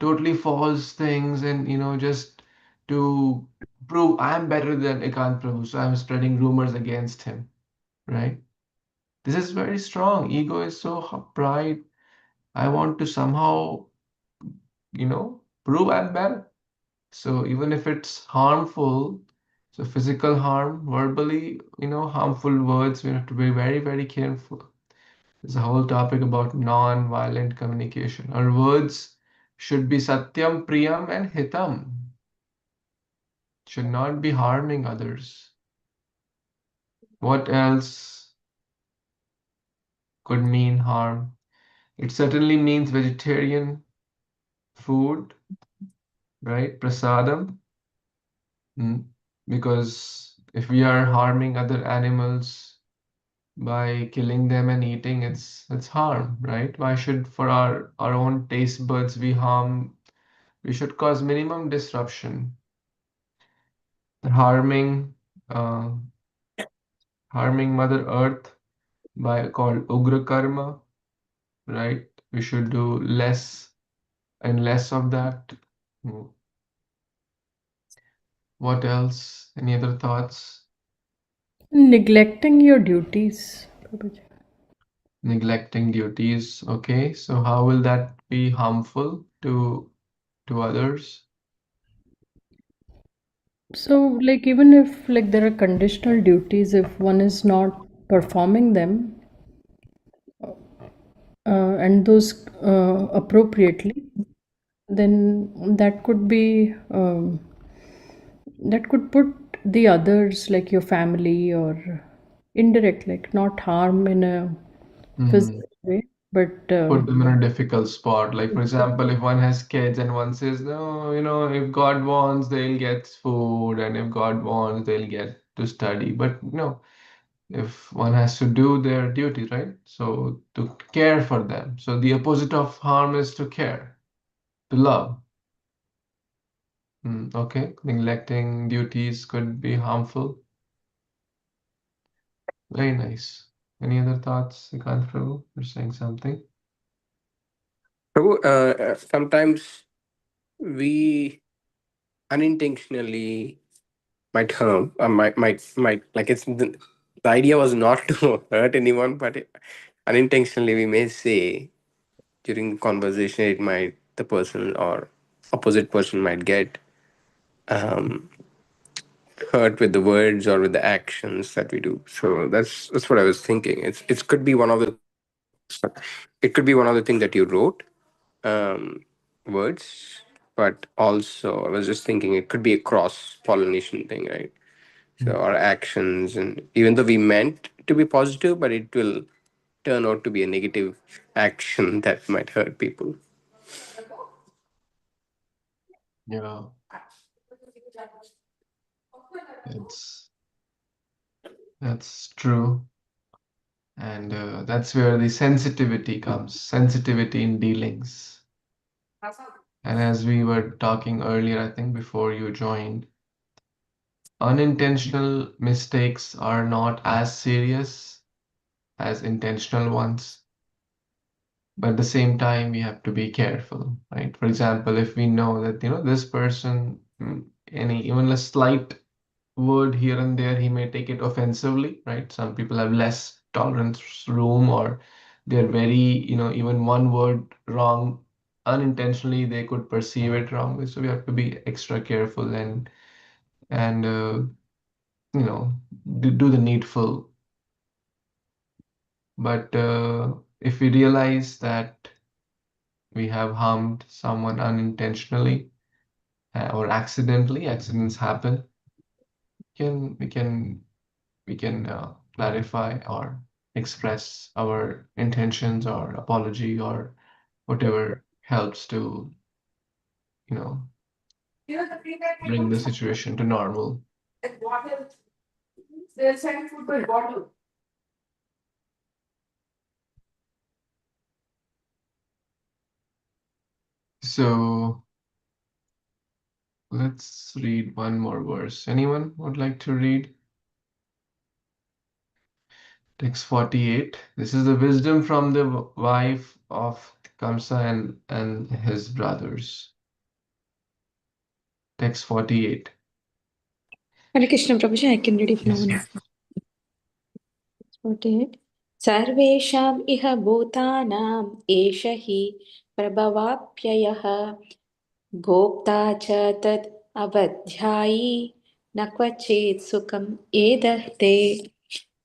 totally false things, and just to prove I'm better than Ekant Prabhu, so I'm spreading rumors against him, right? This is very strong. Ego is so pride. I want to somehow, prove I'm better. So even if it's harmful, so physical harm, verbally, harmful words, we have to be very, very careful. There's a whole topic about non-violent communication. Our words should be satyam, priyam, and hitam. Should not be harming others. What else could mean harm? It certainly means vegetarian food, right? Prasadam. Because if we are harming other animals by killing them and eating, it's harm, right? Why should for our own taste buds we should cause minimum disruption. Harming uh, harming Mother Earth by called Ugra Karma, right? We should do less and less of that. What else? Any other thoughts? Neglecting your duties, Prabhuji. Neglecting duties. Okay, so how will that be harmful to others? So, like, even if like there are conditional duties, if one is not performing them and those appropriately, then that could put the others, like your family or indirect, like not harm in a physical way, but Put them in a difficult spot. Like, for example, if one has kids and one says, no, if God wants, they'll get food, and if God wants, they'll get to study. But if one has to do their duty, right? So to care for them. So the opposite of harm is to care, to love. Okay, neglecting duties could be harmful. Very nice. Any other thoughts, Sikant Prabhu? You're saying something? Prabhu, sometimes we unintentionally might harm, might like the idea was not to hurt anyone, but unintentionally we may say during conversation it might the person or opposite person might get um, hurt with the words or with the actions that we do. So that's what I was thinking. It could be one of the it could be one of the things that you wrote words, but also I was just thinking it could be a cross pollination thing, right? So our actions, and even though we meant to be positive, but it will turn out to be a negative action that might hurt people. Yeah, that's true. And that's where the sensitivity comes, sensitivity in dealings. And as we were talking earlier, I think before you joined, unintentional mistakes are not as serious as intentional ones. But at the same time, we have to be careful, right? For example, if we know that, this person, even a slight word here and there, he may take it offensively, right? Some people have less tolerance room, or they're very, even one word wrong unintentionally, they could perceive it wrongly. So we have to be extra careful and do the needful. But if we realize that we have harmed someone unintentionally or accidentally, accidents happen, we can clarify or express our intentions or apology or whatever helps to, you know, bring the situation to normal. So let's read one more verse. Anyone would like to read? Text 48. This is the wisdom from the wife of Kamsa and his brothers. text 48. Hare Krishna Prabhuji, I can read it now. Yes. 48. Sarvesham iha bhutanam esha hi prabhavapyayah gopta cha tat avadhyayi nakvachit sukham edahte.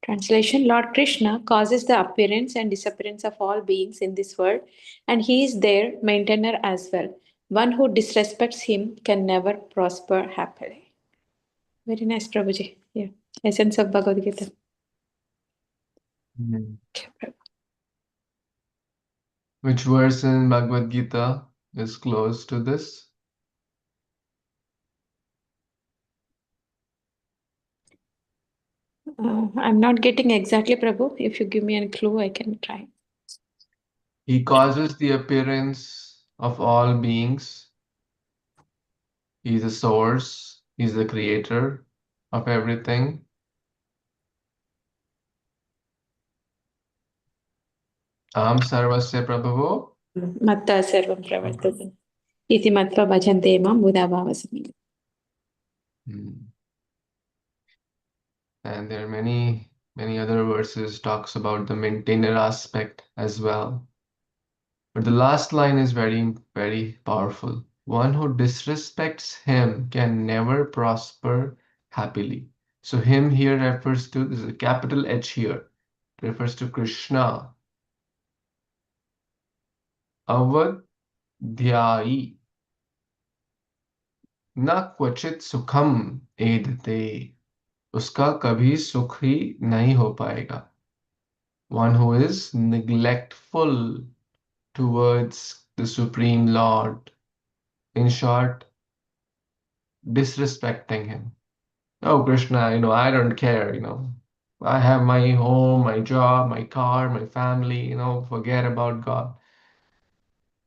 Translation: Lord Krishna causes the appearance and disappearance of all beings in this world, and he is their maintainer as well. One who disrespects him can never prosper happily. Very nice, Prabhuji. Yeah. Essence of Bhagavad Gita. Which verse in Bhagavad Gita is close to this? I'm not getting exactly, Prabhu. If you give me a clue, I can try. He causes the appearance of all beings. He's the source. He's the creator of everything. Aham sarvasya prabhavo. Matta sarvam pravartata. Iti matva bhajante mam buddha-bhava-samita. And there are many other verses talks about the maintainer aspect as well. But the last line is very, very powerful. One who disrespects him can never prosper happily. So him here refers to, this is a capital H here, refers to Kṛṣṇa. Avadhyayi na kvachit sukham edate. उसका कभी सुख ही नहीं हो पाएगा. One who is neglectful towards the Supreme Lord. In short, disrespecting him. Oh, Kṛṣṇa, I don't care, I have my home, my job, my car, my family, forget about God.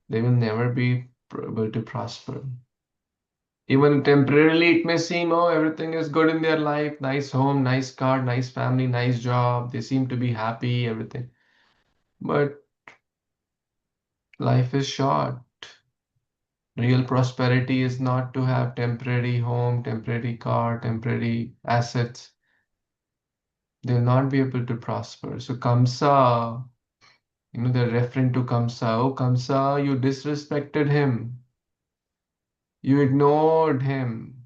They will never be able to prosper. Even temporarily, it may seem, everything is good in their life, nice home, nice car, nice family, nice job. They seem to be happy, everything. But life is short. Real prosperity is not to have temporary home, temporary car, temporary assets. They will not be able to prosper. So Kamsa, they're referring to Kamsa. Oh, Kamsa, you disrespected him. You ignored him.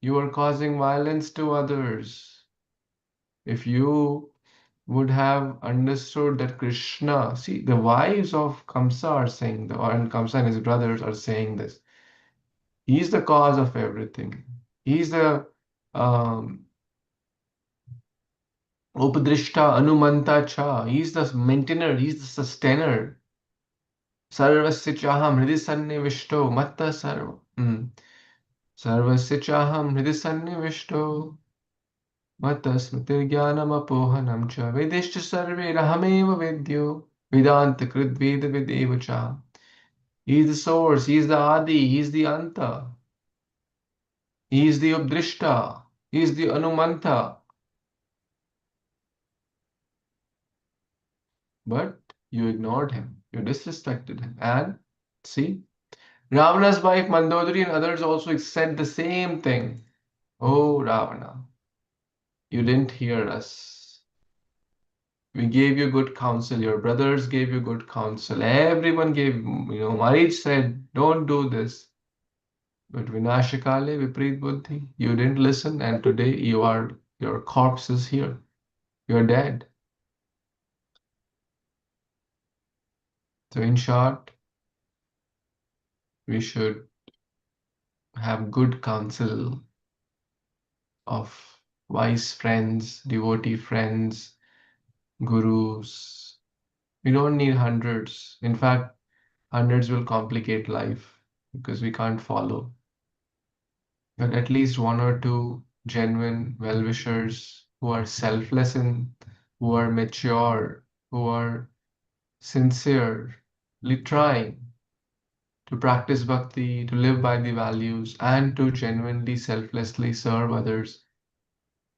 You are causing violence to others. If you would have understood that Kṛṣṇa, see, the wives of Kamsa are saying, and Kamsa and his brothers are saying this. He's the cause of everything. He's the Upadrishta Anumanta Cha. He's the maintainer. He's the sustainer. Sarvasya Chaham Hridi Sannivishto Matta Sarva. Sarvasya Chaham Hridi Sannivishto Matta Smritir Jnanam Apohanam Cha Vedeshcha Sarve Rahameva Vidyo Vedanta Krit Veda Videva Cha. He's the source. He's the Adi. He's the Anta. He's the Updrishta. He's the Anumanta. But you ignored him. You disrespected him. And see, Ravana's wife Mandodari and others also said the same thing. Oh, Ravana, you didn't hear us. We gave you good counsel. Your brothers gave you good counsel. Everyone gave, Marij said, don't do this. But Vinashakale Viprit Buddhi, you didn't listen, and today your corpse is here. You're dead. So in short, we should have good counsel of wise friends, devotee friends, gurus. We don't need hundreds. In fact, hundreds will complicate life because we can't follow. But at least one or two genuine well-wishers who are selfless and who are mature, who are sincerely trying to practice bhakti, to live by the values, and to genuinely, selflessly serve others.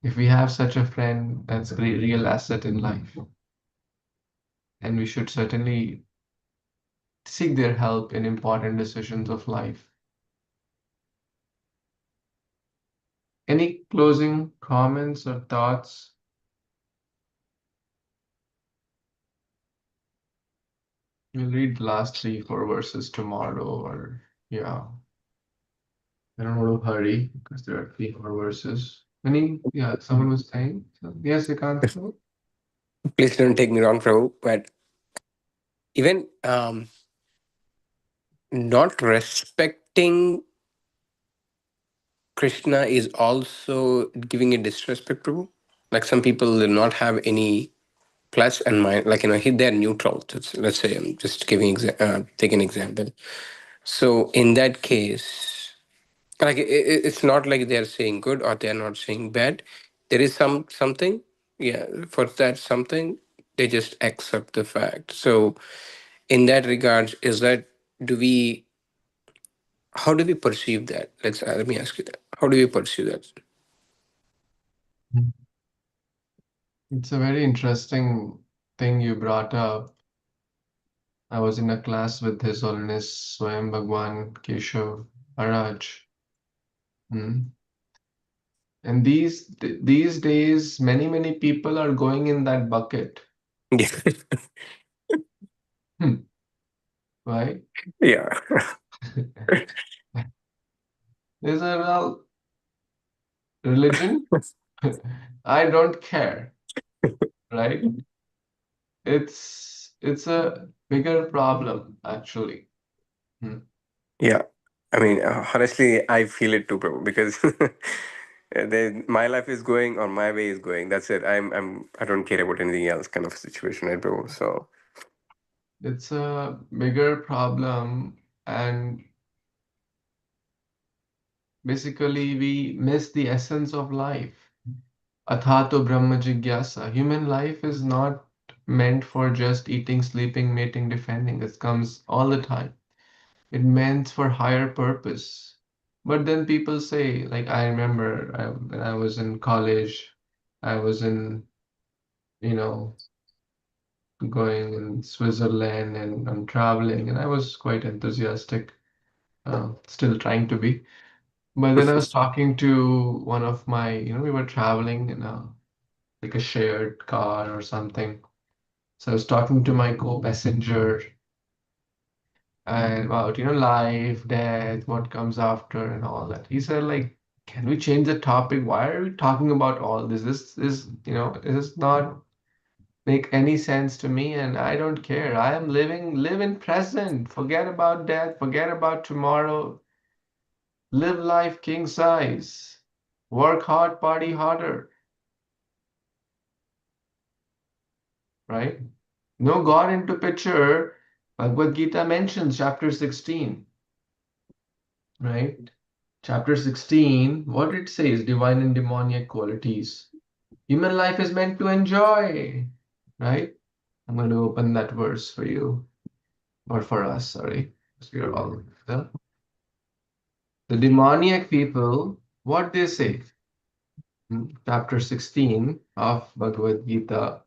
If we have such a friend, that's a real asset in life. And we should certainly seek their help in important decisions of life. Any closing comments or thoughts? We'll read the last 3-4 verses tomorrow, or yeah. I don't want to hurry because there are 3-4 verses. Someone was saying. Yes, you can't. Please don't take me wrong, Prabhu, but even not respecting Krishna is also giving a disrespect, Prabhu. Like some people do not have any plus and minus, like, they're neutral. Let's say I'm just take an example. So in that case, like it's not like they're saying good or they're not saying bad. There is something, yeah. For that something, they just accept the fact. So in that regard, is that do we? How do we perceive that? Let me ask you that. How do we perceive that? It's a very interesting thing you brought up. I was in a class with His Holiness Swayam Bhagwan Keshav Maharaj. And these days, many people are going in that bucket. Yeah. Right? Yeah. These are all religion. I don't care. Right? It's a bigger problem, actually. Yeah. I mean, honestly, I feel it too, bro, because my life is going or my way is going. That's it. I don't care about anything else kind of situation, right, bro? So, It's a bigger problem, and basically we miss the essence of life. Athato Brahma Jigyasa. Human life is not meant for just eating, sleeping, mating, defending. It comes all the time. It meant for higher purpose. But then people say, like I remember when I was in college, I was in, going in Switzerland and I'm traveling, and I was quite enthusiastic, still trying to be. But then I was talking to one of my, we were traveling in like a shared car or something. So I was talking to my co-passenger and about, life, death, what comes after and all that. He said, like, can we change the topic? Why are we talking about all this? This is, this not make any sense to me, and I don't care. I am live in present. Forget about death, forget about tomorrow. Live life king size. Work hard, party harder. Right? No God into picture. Bhagavad Gita mentions chapter 16. Right? Chapter 16, what it says, divine and demoniac qualities. Human life is meant to enjoy. Right? I'm going to open that verse for you. Or for us, sorry. Because we are all the demoniac people, what they say. Chapter 16 of Bhagavad Gita.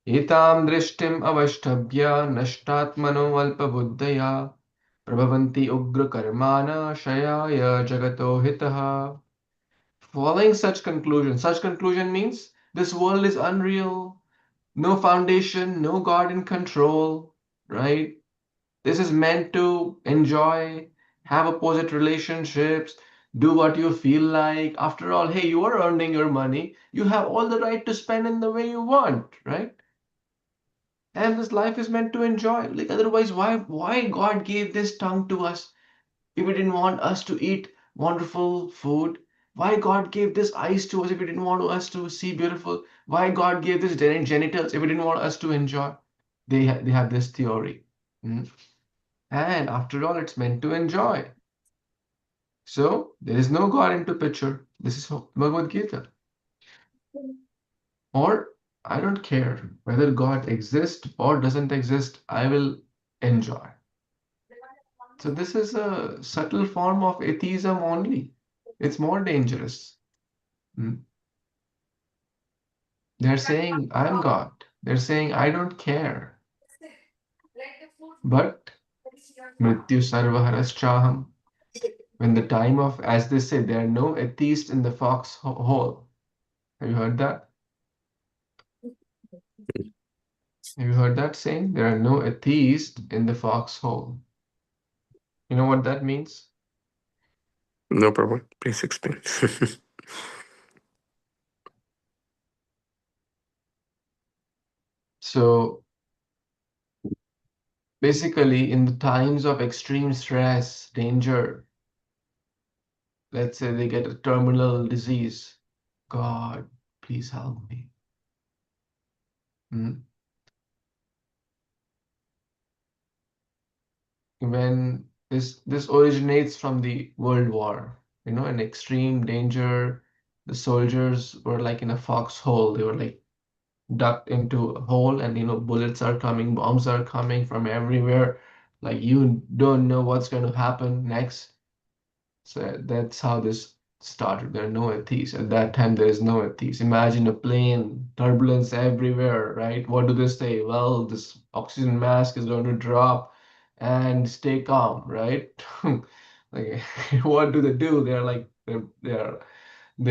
Etam drishtim avashtabhya nashtatmano alpabuddhaya prabhavanti ugra karmana shayaya jagato hitaha. Following such conclusion means this world is unreal, no foundation, no God in control, right? This is meant to enjoy, have opposite relationships, do what you feel like. After all, hey, you are earning your money. You have all the right to spend in the way you want, right? And this life is meant to enjoy. Like otherwise, why God gave this tongue to us if He didn't want us to eat wonderful food? Why God gave this eyes to us if He didn't want us to see beautiful? Why God gave this genitals if He didn't want us to enjoy? They have this theory. Mm. And after all, it's meant to enjoy. So there is no God into picture. This is Bhagavad Gita. Or I don't care whether God exists or doesn't exist, I will enjoy. So this is a subtle form of atheism only. It's more dangerous. They're saying, I'm God. They're saying, I don't care. But Mrityu Sarvaharashchaham. When the time of, as they say, there are no atheists in the foxhole. Have you heard that? Have you heard that saying? There are no atheists in the foxhole. You know what that means? No problem. Please explain. So basically, in the times of extreme stress, danger, let's say they get a terminal disease, God, please help me. When this originates from the World War, in extreme danger, the soldiers were like in a foxhole. They were like ducked into a hole, and bullets are coming, bombs are coming from everywhere. Like you don't know what's going to happen next. So that's how this started. There are no atheists. At that time, there is no atheists. Imagine a plane, turbulence everywhere, right? What do they say? Well, this oxygen mask is going to drop and stay calm, right? Like, what do? They're like, they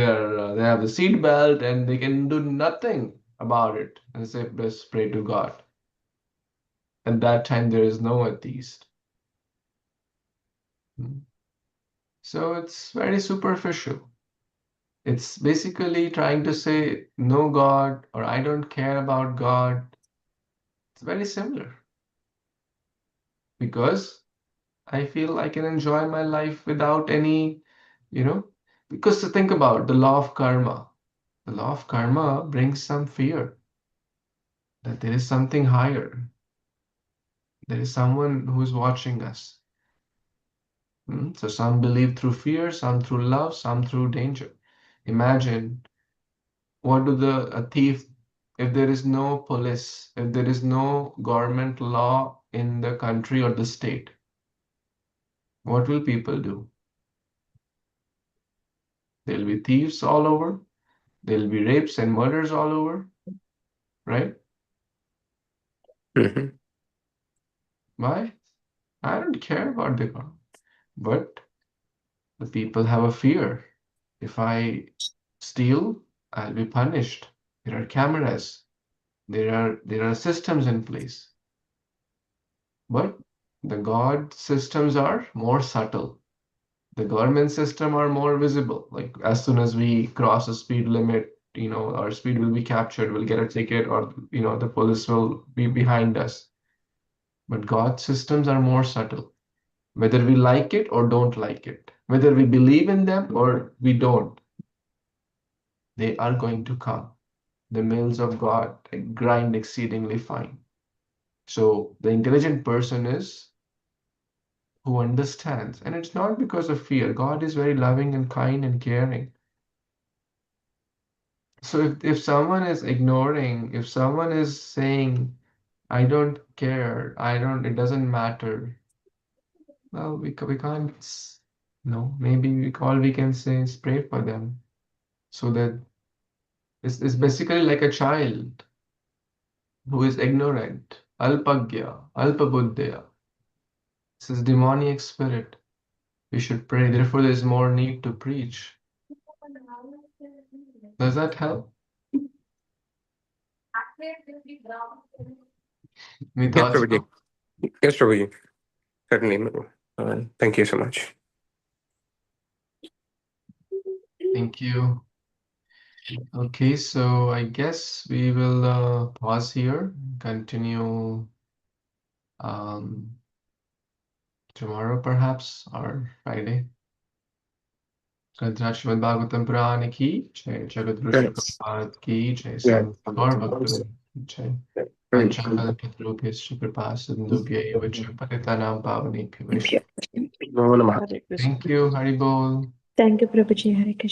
have the seat belt and they can do nothing about it. And say, just pray to God. At that time, there is no atheist. So it's very superficial. It's basically trying to say no God or I don't care about God. It's very similar because I feel I can enjoy my life without any, because to think about the law of karma. The law of karma brings some fear that there is something higher. There is someone who's watching us. So some believe through fear, some through love, some through danger. Imagine what do a thief, if there is no police, if there is no government law in the country or the state, what will people do? There'll be thieves all over. There'll be rapes and murders all over, right? Why? I don't care about the government, but the people have a fear. If I steal, I'll be punished. There are cameras. There are systems in place. But the God systems are more subtle. The government system are more visible. Like as soon as we cross a speed limit, our speed will be captured, we'll get a ticket, or the police will be behind us. But God systems are more subtle. Whether we like it or don't like it, whether we believe in them or we don't, they are going to come. The mills of God grind exceedingly fine. So the intelligent person is who understands. And it's not because of fear. God is very loving and kind and caring. So if someone is ignoring, if someone is saying, I don't care, it doesn't matter, well, we can't, maybe all we can say is pray for them. So that it's basically like a child who is ignorant, alpagya, alpabuddhya. This is demonic spirit. We should pray. Therefore, there is more need to preach. Does that help? Any thoughts? Prabhuji. Yes, Prabhuji. Certainly. Thank you so much. Thank you. Okay, so I guess we will pause here, continue tomorrow perhaps, or Friday. Śrīmad-Bhāgavatam Purāṇa ki jai, Jagadguru Śrī Prabhupada ki jai, Samut Gaur Bhaktivinoda ki jai. Panchakalpatarubhyascha kripasindubhya eva patitanam pavanebhyo vaishnavibhyo. Hare Krishna. Thank you, Hari Bol. Thank you, Prabhuji. Hare Krishna.